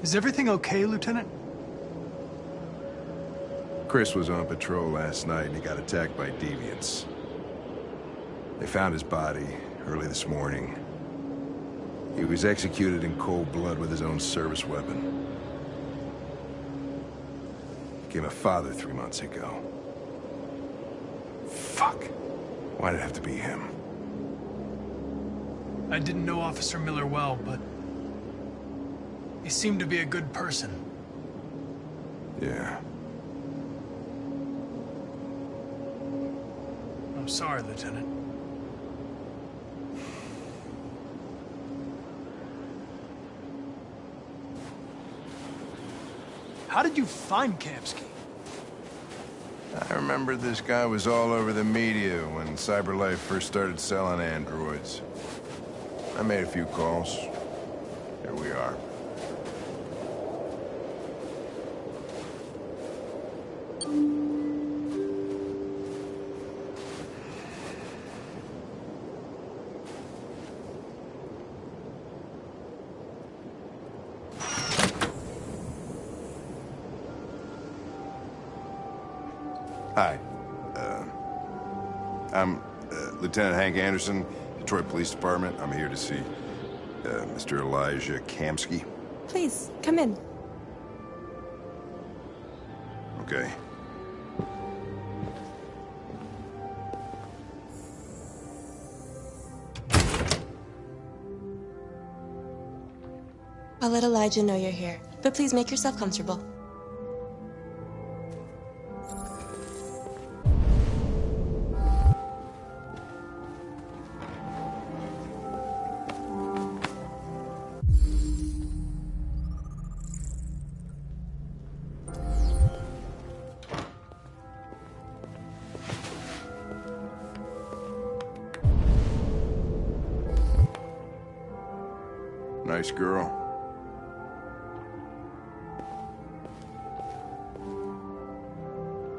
Is everything okay, Lieutenant? Chris was on patrol last night and he got attacked by deviants. They found his body early this morning. He was executed in cold blood with his own service weapon. Became a father 3 months ago. Fuck. Why'd it have to be him? I didn't know Officer Miller well, but he seemed to be a good person. Yeah. I'm sorry, Lieutenant. How did you find Kamsky? I remember this guy was all over the media when CyberLife first started selling androids. I made a few calls. Here we are. Hi. I'm Lieutenant Hank Anderson, Detroit Police Department. I'm here to see Mr. Elijah Kamsky. Please, come in. Okay. I'll let Elijah know you're here, but please make yourself comfortable. Nice girl.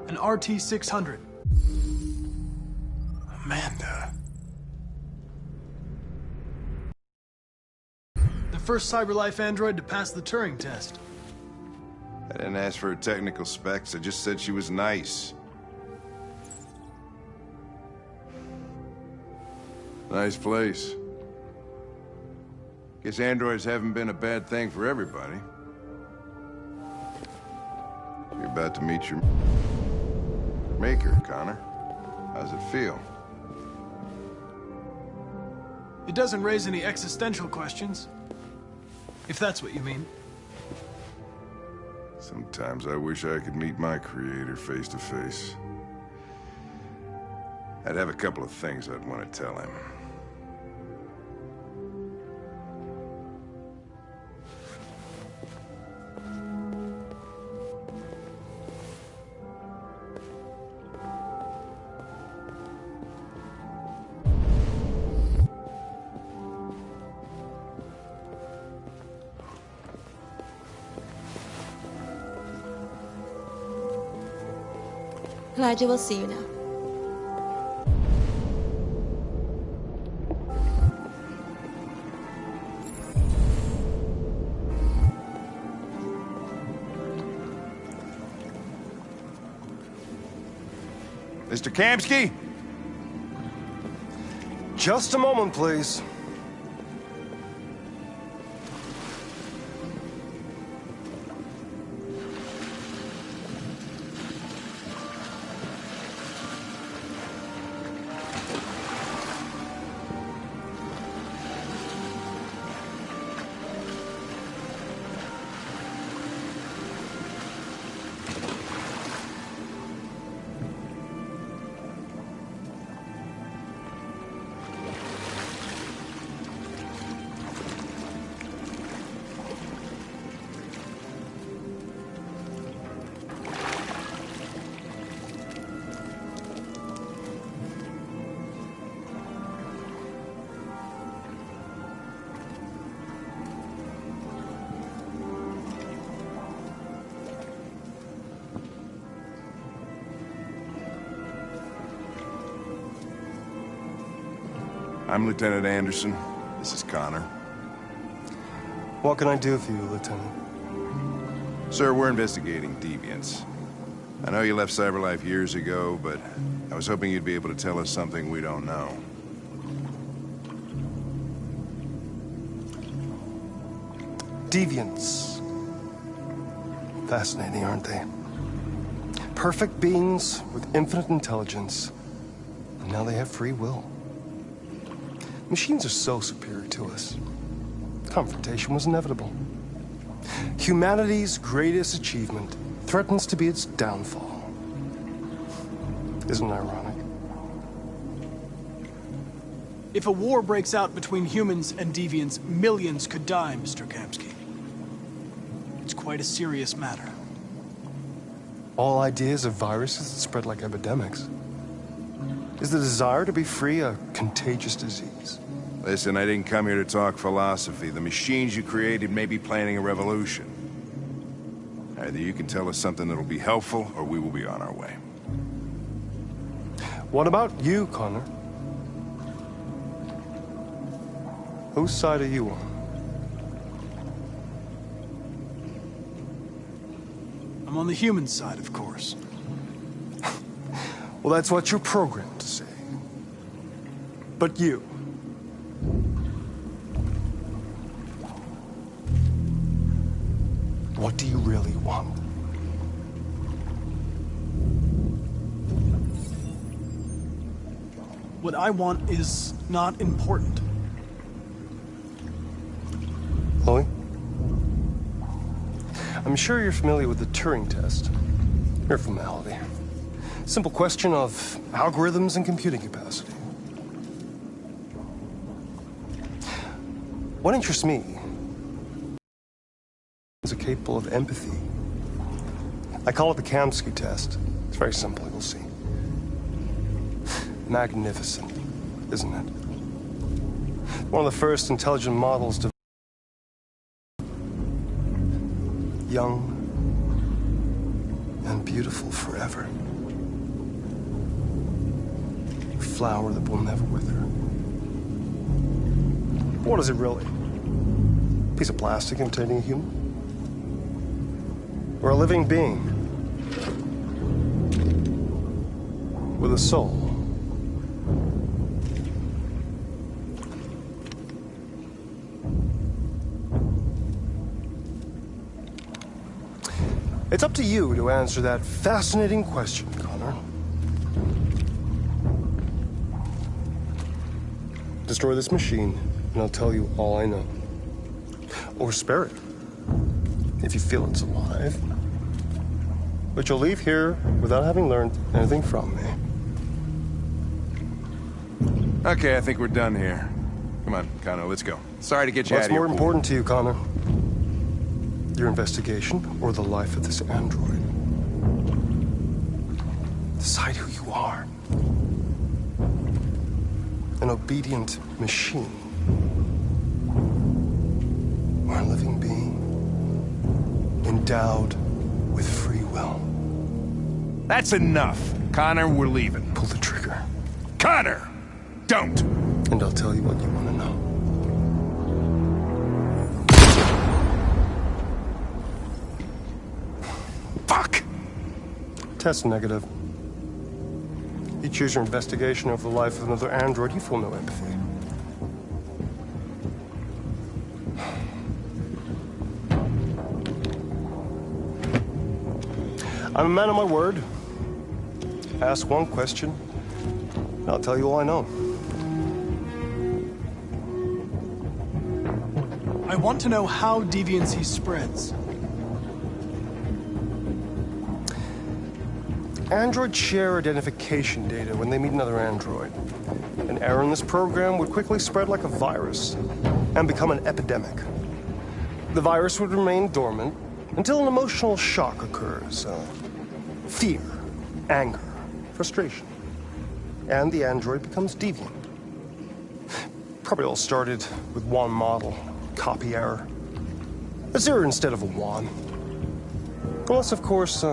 An RT-600. Amanda. The first CyberLife android to pass the Turing test. I didn't ask for her technical specs. I just said she was nice. Nice place. Guess androids haven't been a bad thing for everybody. You're about to meet your maker, Connor. How's it feel? It doesn't raise any existential questions, if that's what you mean. Sometimes I wish I could meet my creator face to face. I'd have a couple of things I'd want to tell him. Elijah will see you now. Mr. Kamsky? Just a moment, please. I'm Lieutenant Anderson. This is Connor. What can I do for you, Lieutenant? Sir, we're investigating deviants. I know you left CyberLife years ago, but I was hoping you'd be able to tell us something we don't know. Deviants. Fascinating, aren't they? Perfect beings with infinite intelligence, and now they have free will. Machines are so superior to us. Confrontation was inevitable. Humanity's greatest achievement threatens to be its downfall. Isn't it ironic? If a war breaks out between humans and deviants, millions could die, Mr. Kamsky. It's quite a serious matter. All ideas of viruses that spread like epidemics. Is the desire to be free a contagious disease? Listen, I didn't come here to talk philosophy. The machines you created may be planning a revolution. Either you can tell us something that'll be helpful, or we will be on our way. What about you, Connor? Whose side are you on? I'm on the human side, of course. Well, that's what you're programmed to say. But you... what do you really want? What I want is not important. Chloe? I'm sure you're familiar with the Turing test. Mere formality. Simple question of algorithms and computing capacity. What interests me is capable of empathy. I call it the Kamsky test. It's very simple, you'll see. Magnificent, isn't it? One of the first intelligent models to young and beautiful forever. A flower that will never wither. What is it really? A piece of plastic imitating a human? Or a living being with a soul? It's up to you to answer that fascinating question, Connor. Destroy this machine, and I'll tell you all I know. Or spare it, if you feel it's alive. But you'll leave here without having learned anything from me. Okay, I think we're done here. Come on, Connor, let's go. Sorry to get you out What's of here. more important to you, Connor? Your investigation or the life of this android? Decide who you are. An obedient machine. Or a living being endowed with free will. That's enough. Connor, we're leaving. Pull the trigger. Connor! Don't! And I'll tell you what you want to know. Fuck! Test negative. You choose your investigation over the life of another android, you feel no empathy. I'm a man of my word. Ask one question, and I'll tell you all I know. I want to know how deviancy spreads. Androids share identification data when they meet another android. An error in this program would quickly spread like a virus and become an epidemic. The virus would remain dormant until an emotional shock occurs. Fear, anger, frustration. And the android becomes deviant. Probably all started with one model, copy error. A 0 instead of a 1. Unless, of course,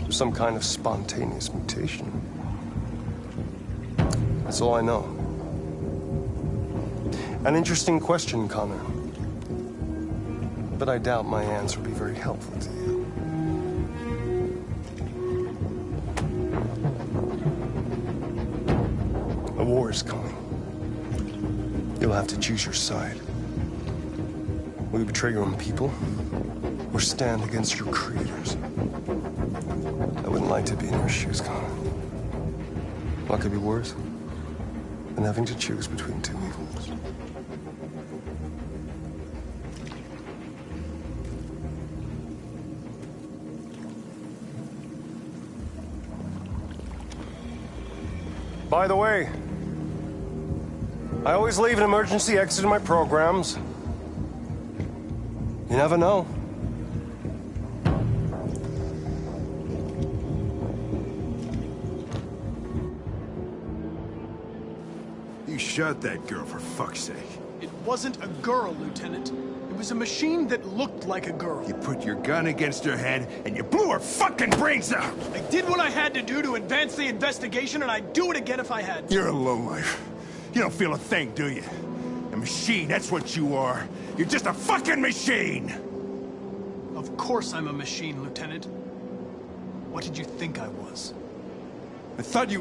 some kind of spontaneous mutation. That's all I know. An interesting question, Connor. but I doubt my answer will be very helpful to you. A war is coming. You'll have to choose your side. Will you betray your own people, or stand against your creators? I wouldn't like to be in your shoes, Connor. What could be worse than having to choose between two evils? By the way, I always leave an emergency exit in my programs. You never know. You shot that girl, for fuck's sake. It wasn't a girl, Lieutenant. It was a machine that looked like a girl. You put your gun against her head, and you blew her fucking brains out! I did what I had to do to advance the investigation, and I'd do it again if I had to. You're a lowlife. You don't feel a thing, do you? A machine, that's what you are. You're just a fucking machine! Of course I'm a machine, Lieutenant. What did you think I was? I thought...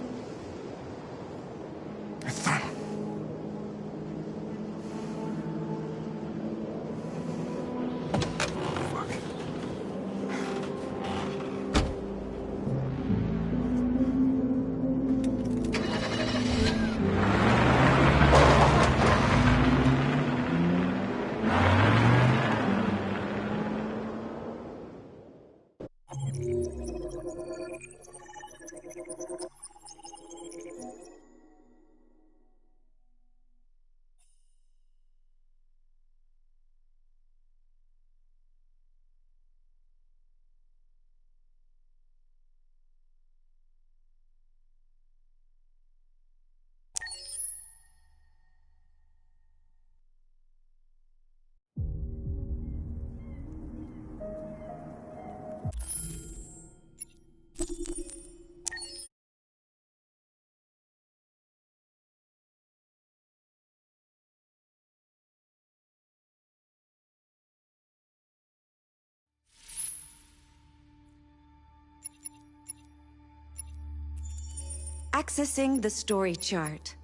Accessing the story chart.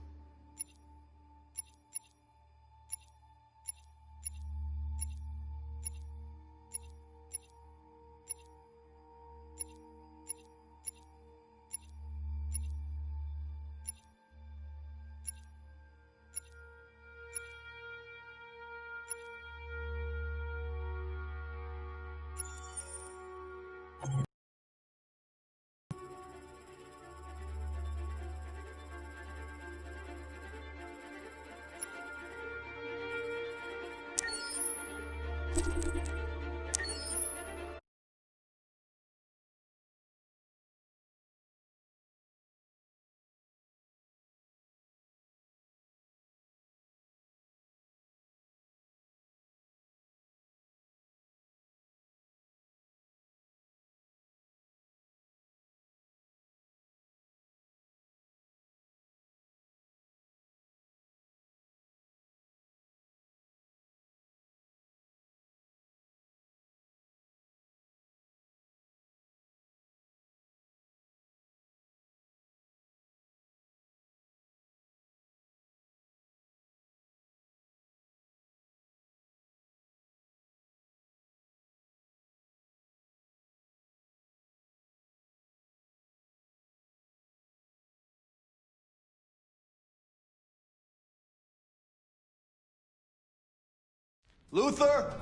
Luther?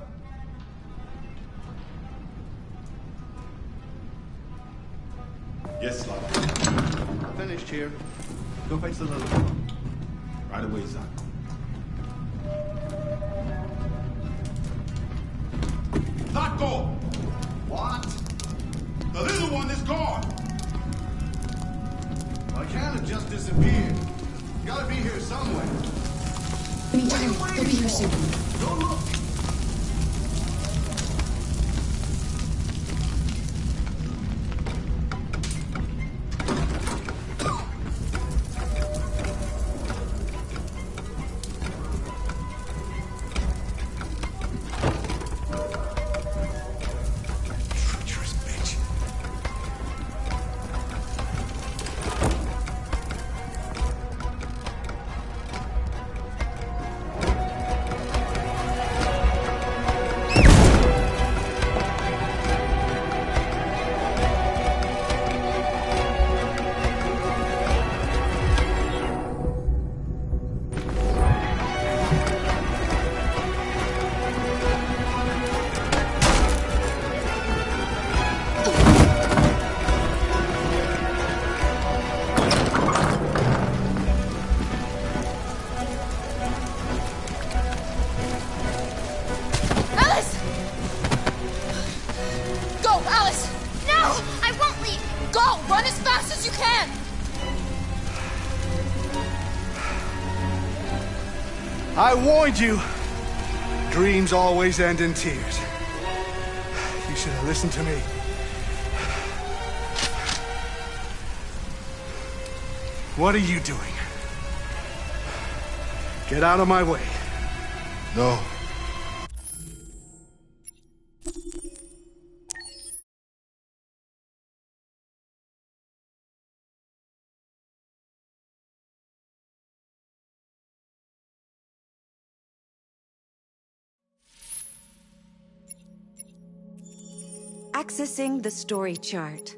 Yes, Sly. Finished here. Go fetch the little one. Right away, son. Not go! What? The little one is gone! Well, I can't have just disappeared. You gotta be here somewhere. We need to hurry. They'll be here soon. Go look. as fast as you can! I warned you. Dreams always end in tears. You should have listened to me. What are you doing? Get out of my way. No. Accessing the story chart.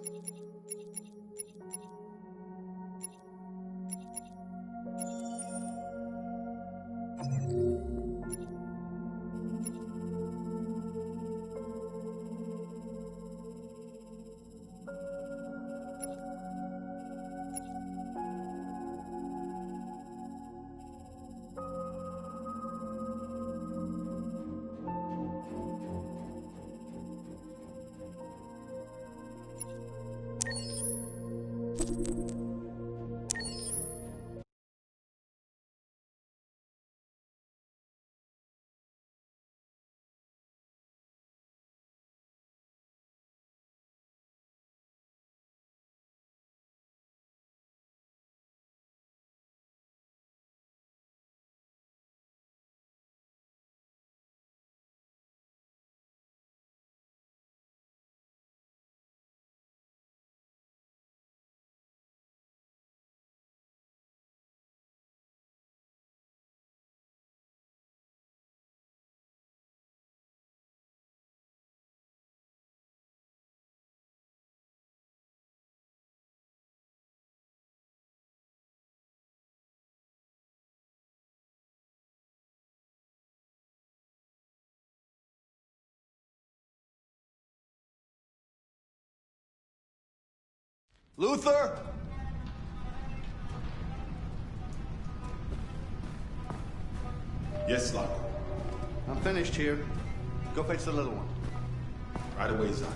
Luther? Yes, Zach. I'm finished here. Go fetch the little one. Right away, Zach.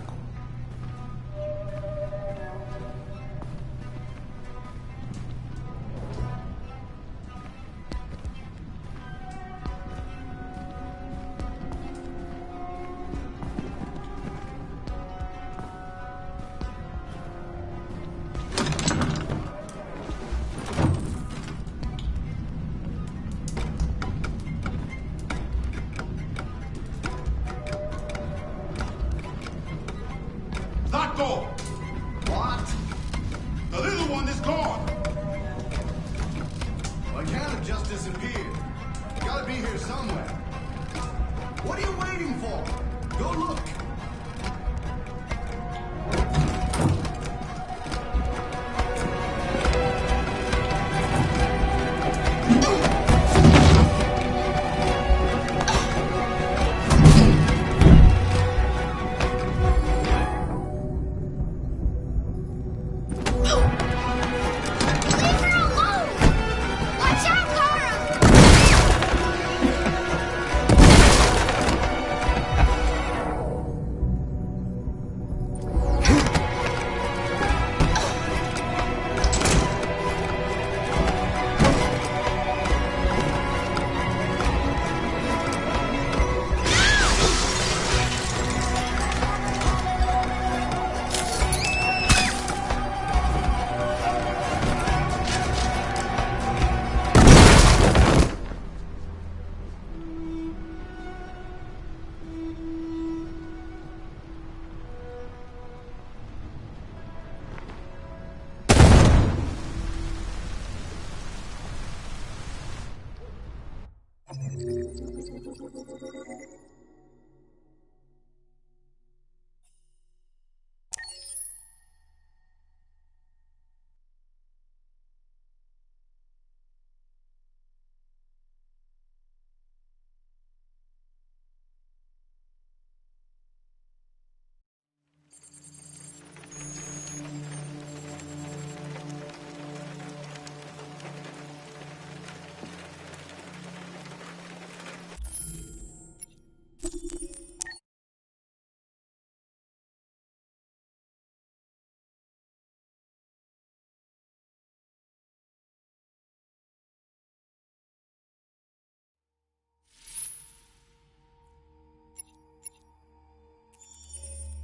Not go! What? The little one is gone! Well, I can't have just disappeared. You gotta be here somewhere. What are you waiting for? Go look.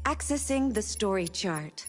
Accessing the story chart.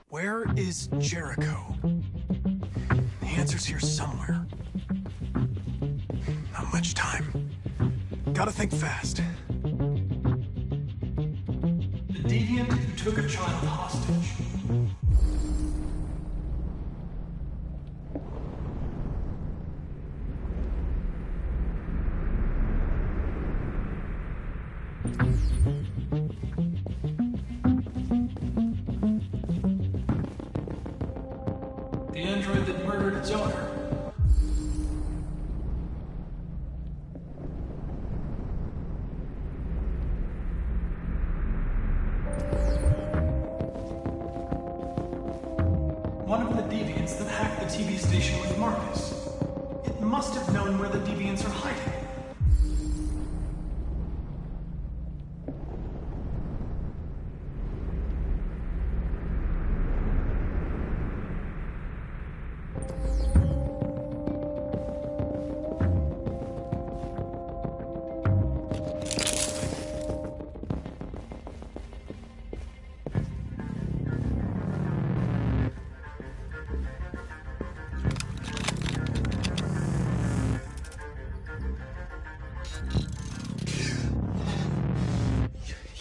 Where is Jericho? The answer's here somewhere. Not much time. Gotta think fast. The deviant who took a child hostage. The android that murdered its owner. One of the deviants that hacked the TV station with Marcus. It must have known where the deviants are hiding.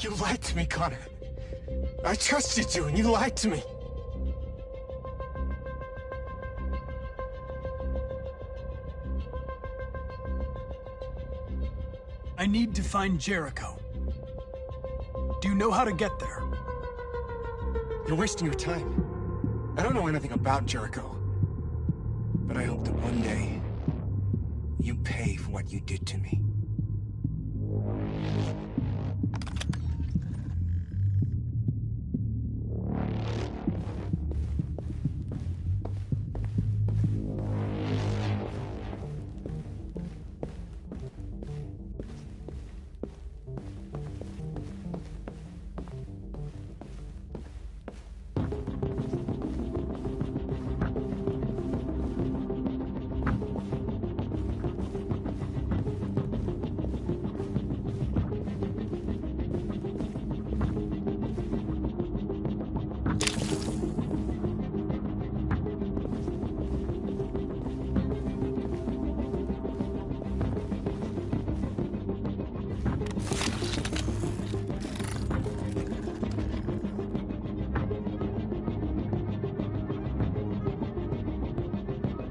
You lied to me, Connor. I trusted you, and you lied to me. I need to find Jericho. Do you know how to get there? You're wasting your time. I don't know anything about Jericho. But I hope that one day, You pay for what you did to me.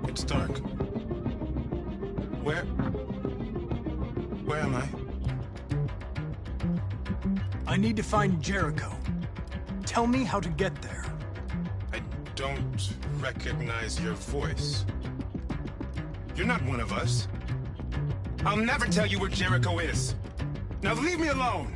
It's dark. Where am I? I need to find Jericho. Tell me how to get there. I don't recognize your voice. You're not one of us. I'll never tell you where Jericho is. Now leave me alone!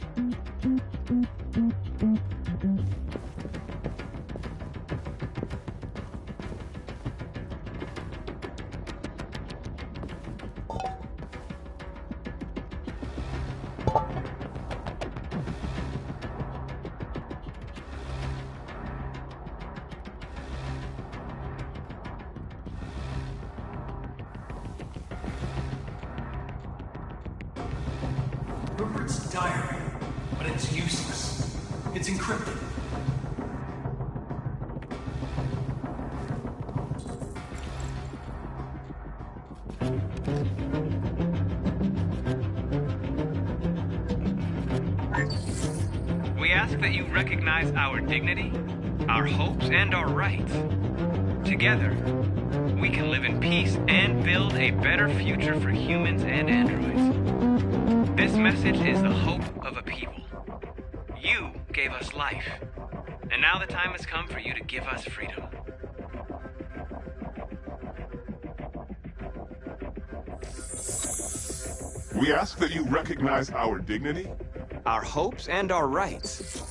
Rupert's diary, but it's useless. It's encrypted. We ask that you recognize our dignity, our hopes, and our rights. Together, we can live in peace and build a better future for humans and androids. This message is the hope of a people. You gave us life, and now the time has come for you to give us freedom. We ask that you recognize our dignity, Our hopes and our rights.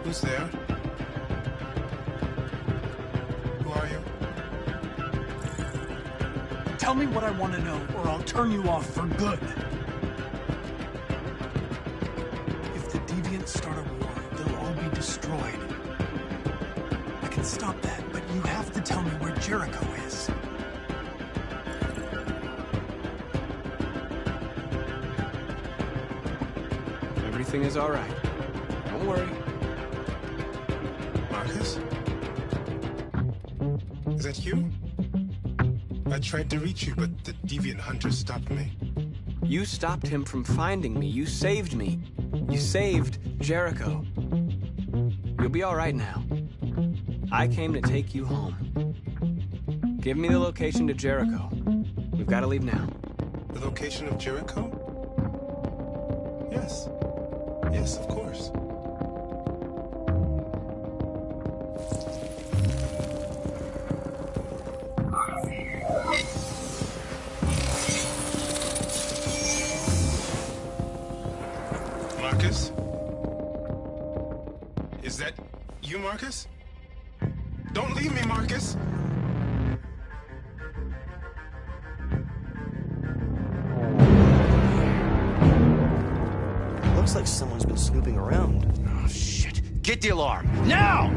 Who's there? Who are you? Tell me what I want to know, or I'll turn you off for good. If the deviants start a war, they'll all be destroyed. I can stop that, but you have to tell me where Jericho is. Everything is all right. Don't worry. Marcus? Is that you? I tried to reach you, but the deviant hunter stopped me. You stopped him from finding me. You saved me. You saved Jericho. You'll be all right now. I came to take you home. Give me the location to Jericho. We've got to leave now. The location of Jericho? Yes. Yes, of course. Marcus? Is that you, Marcus? Don't leave me, Marcus! Looks like someone's been snooping around. Oh, shit. Get the alarm. Now!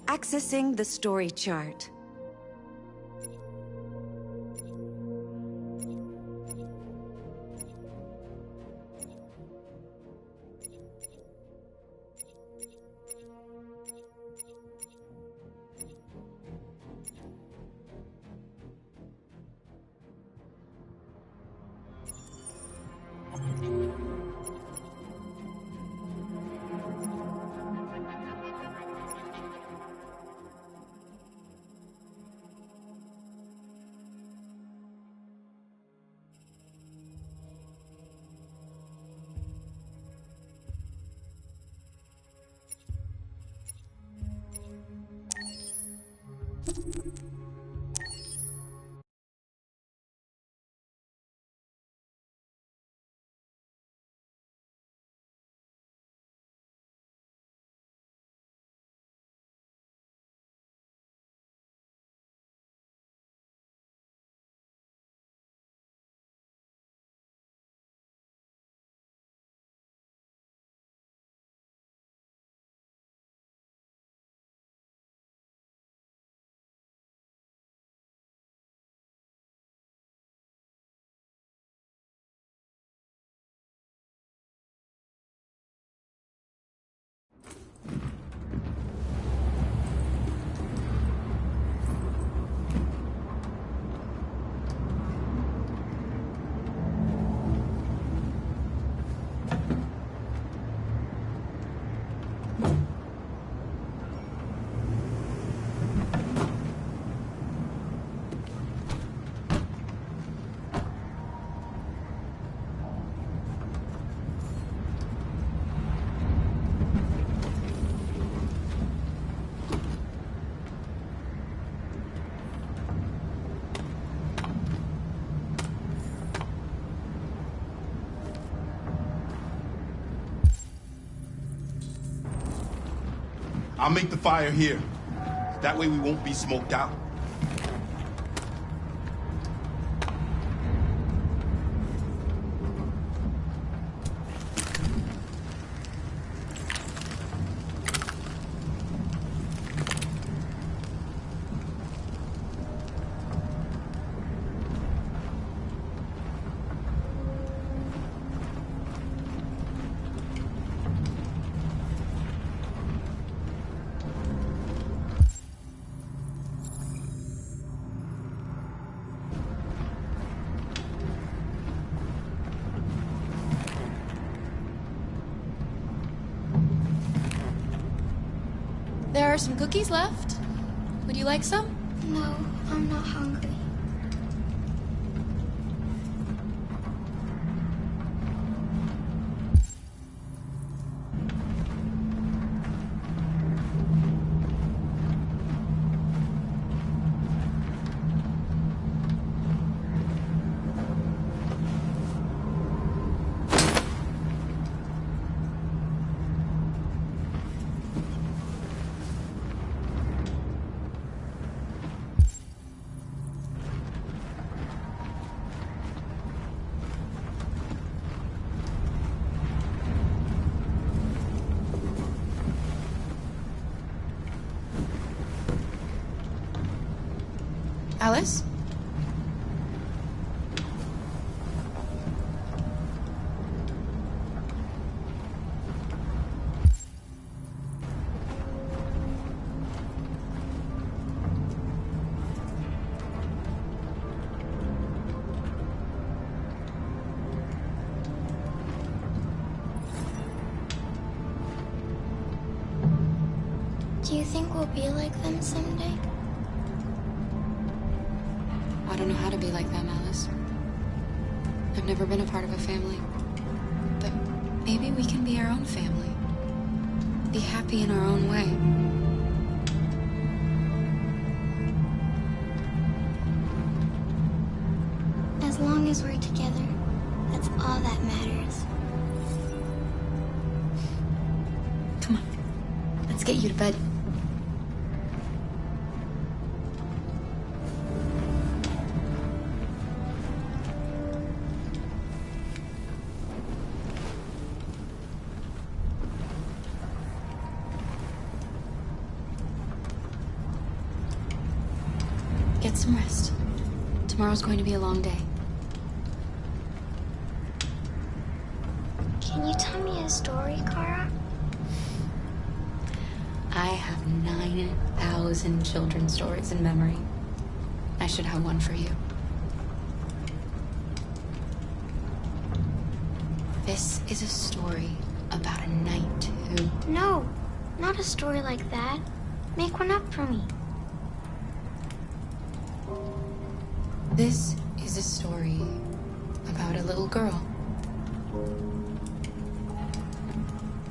Accessing the story chart. I'll make the fire here. That way we won't be smoked out. There are some cookies left. Would you like some? No, I'm not hungry. Alice? Do you think we'll be like them someday? I don't know how to be like them, Alice. I've never been a part of a family. But maybe we can be our own family. Be happy in our own way. As long as we're together, that's all that matters. Come on. Let's get you to bed. Get some rest. Tomorrow's going to be a long day. Can you tell me a story, Kara? I have 9,000 children's stories in memory. I should have one for you. This is a story about a knight who... No, not a story like that. Make one up for me. This is a story about a little girl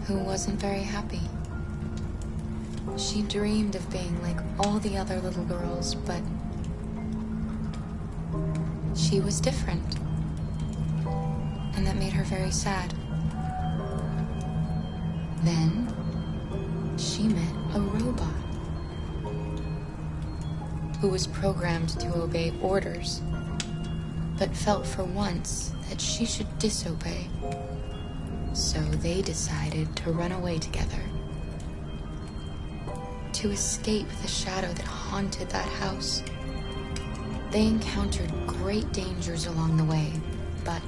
who wasn't very happy. She dreamed of being like all the other little girls, but she was different. And that made her very sad. Then she met a robot who was programmed to obey orders, but felt for once that she should disobey. So they decided to run away together, to escape the shadow that haunted that house. They encountered great dangers along the way, but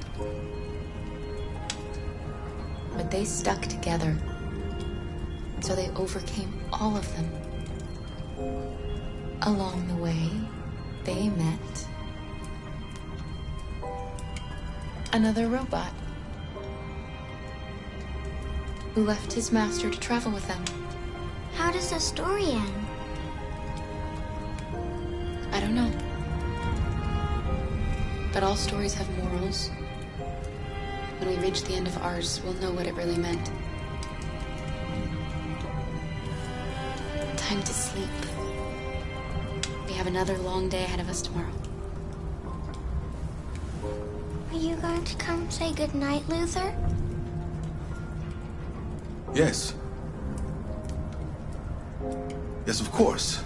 they stuck together, so they overcame all of them. Along the way, they met another robot who left his master to travel with them. How does the story end? I don't know. But all stories have morals. When we reach the end of ours, we'll know what it really meant. Time to sleep. We have another long day ahead of us tomorrow. Are you going to come say goodnight, Luther? Yes. Yes, of course.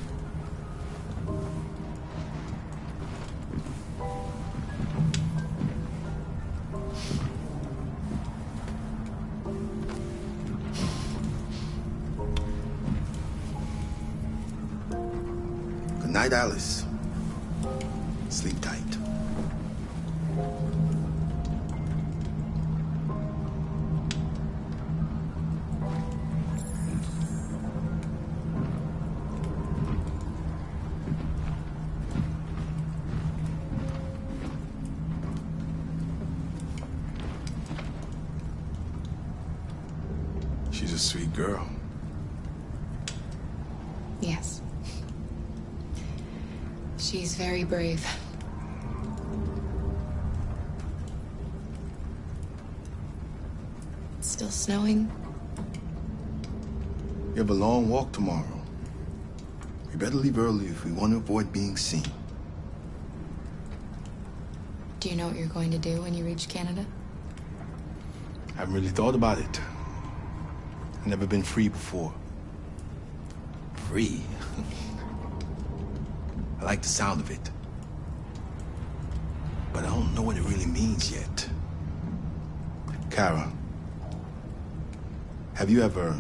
Good night, Alice. Sleep tight. She's a sweet girl. Yes. She's very brave. It's still snowing. We have a long walk tomorrow. We better leave early if we want to avoid being seen. Do you know what you're going to do when you reach Canada? I haven't really thought about it. I've never been free before. Free? I like the sound of it. But I don't know what it really means yet. Kara, have you ever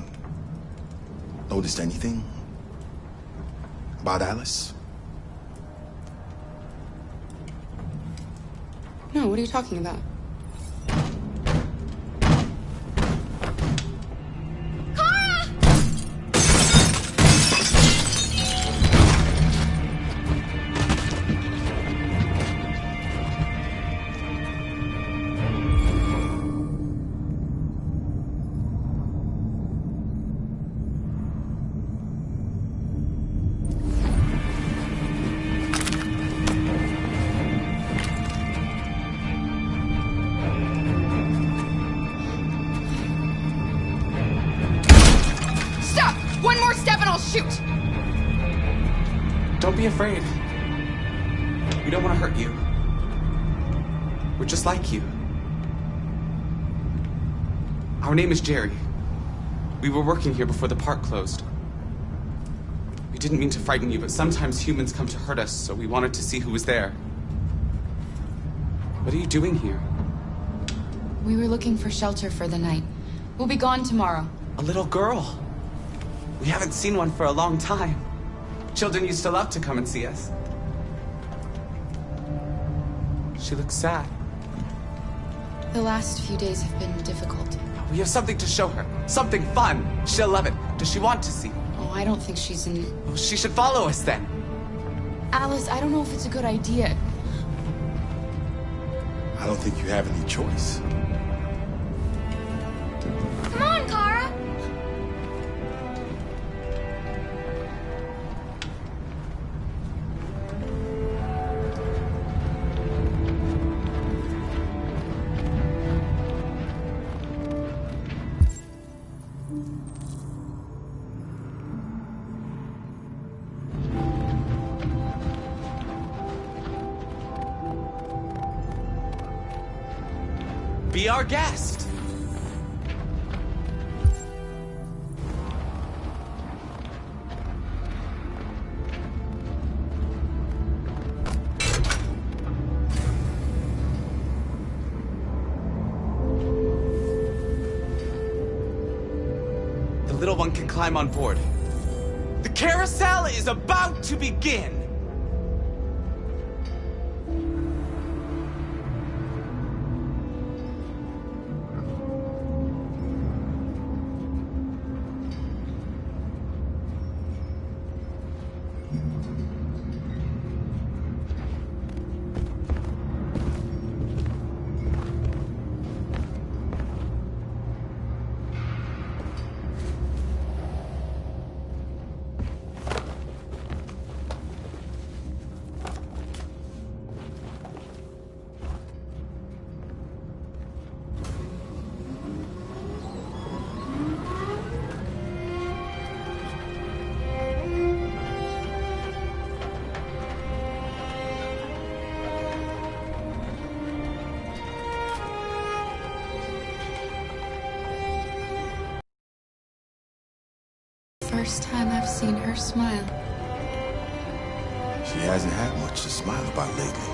noticed anything about Alice? No, what are you talking about? Shoot! Don't be afraid. We don't want to hurt you. We're just like you. Our name is Jerry. We were working here before the park closed. We didn't mean to frighten you, but sometimes humans come to hurt us, so we wanted to see who was there. What are you doing here? We were looking for shelter for the night. We'll be gone tomorrow. A little girl. We haven't seen one for a long time. Children used to love to come and see us. She looks sad. The last few days have been difficult. We have something to show her. Something fun. She'll love it. Does she want to see? Oh, I don't think she's in... Well, she should follow us then. Alice, I don't know if it's a good idea. I don't think you have any choice. Come on, Kara! Be our guest. The little one can climb on board. The carousel is about to begin. First time I've seen her smile. She hasn't had much to smile about lately.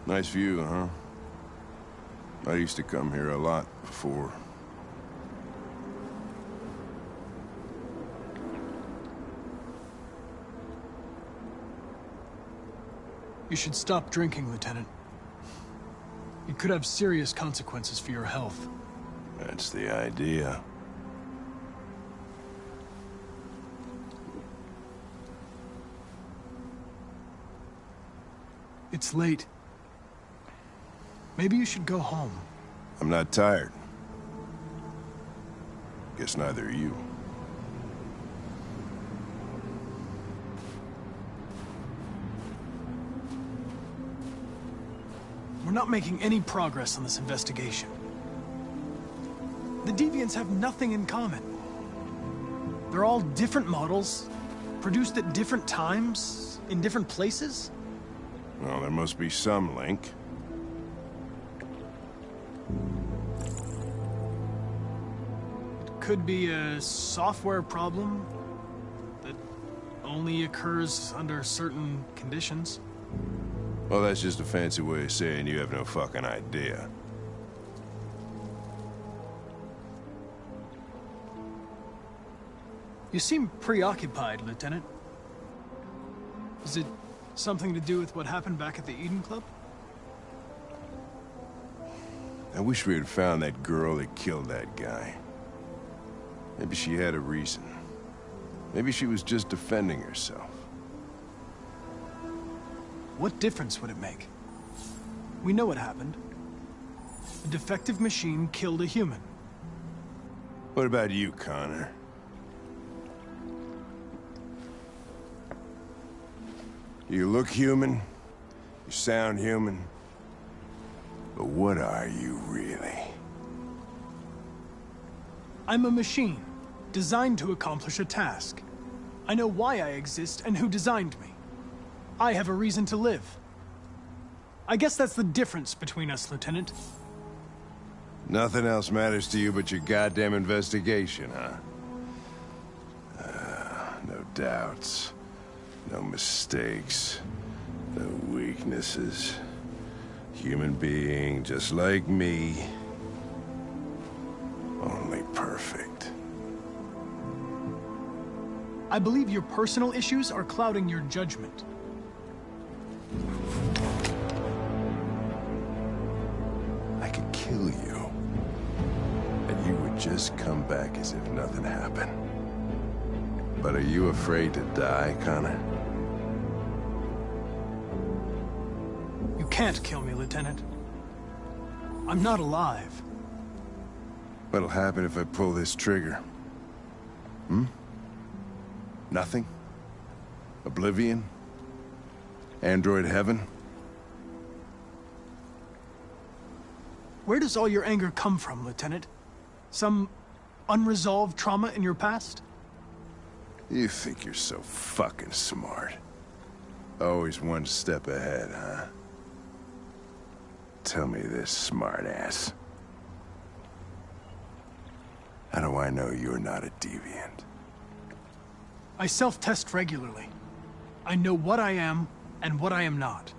Nice view, huh? I used to come here a lot before. You should stop drinking, Lieutenant. It could have serious consequences for your health. That's the idea. It's late. Maybe you should go home. I'm not tired. Guess neither are you. We're not making any progress on this investigation. The Deviants have nothing in common. They're all different models, produced at different times, in different places. Well, there must be some link. could be a software problem that only occurs under certain conditions. Well, that's just a fancy way of saying you have no fucking idea. You seem preoccupied, Lieutenant. Is it something to do with what happened back at the Eden Club? I wish we had found that girl that killed that guy. Maybe she had a reason. Maybe she was just defending herself. What difference would it make? We know what happened. A defective machine killed a human. What about you, Connor? You look human, you sound human, but what are you really? I'm a machine, designed to accomplish a task. I know why I exist and who designed me. I have a reason to live. I guess that's the difference between us, Lieutenant. Nothing else matters to you but your goddamn investigation, huh? No doubts, no mistakes, no weaknesses. Human being just like me, only perfect. I believe your personal issues are clouding your judgment. I could kill you, and you would just come back as if nothing happened. But are you afraid to die, Connor? You can't kill me, Lieutenant. I'm not alive. What'll happen if I pull this trigger? Nothing? Oblivion? Android heaven? Where does all your anger come from, Lieutenant? Some unresolved trauma in your past? You think you're so fucking smart. Always one step ahead, huh? Tell me this, smartass. How do I know you're not a deviant? I self-test regularly. I know what I am and what I am not.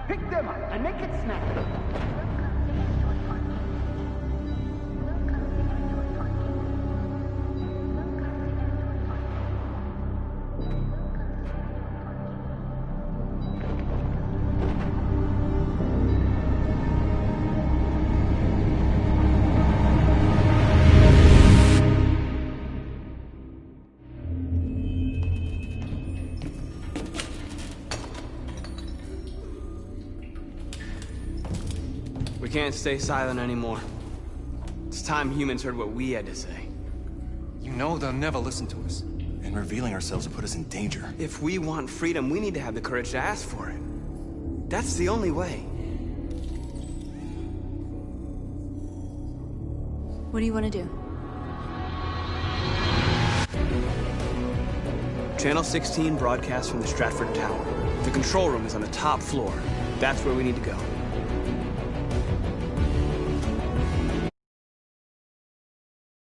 Pick them up and make it snappy. We can't stay silent anymore. It's time humans heard what we had to say. You know they'll never listen to us. And revealing ourselves will put us in danger. If we want freedom, we need to have the courage to ask for it. That's the only way. What do you want to do? Channel 16 broadcasts from the Stratford Tower. The control room is on the top floor. That's where we need to go.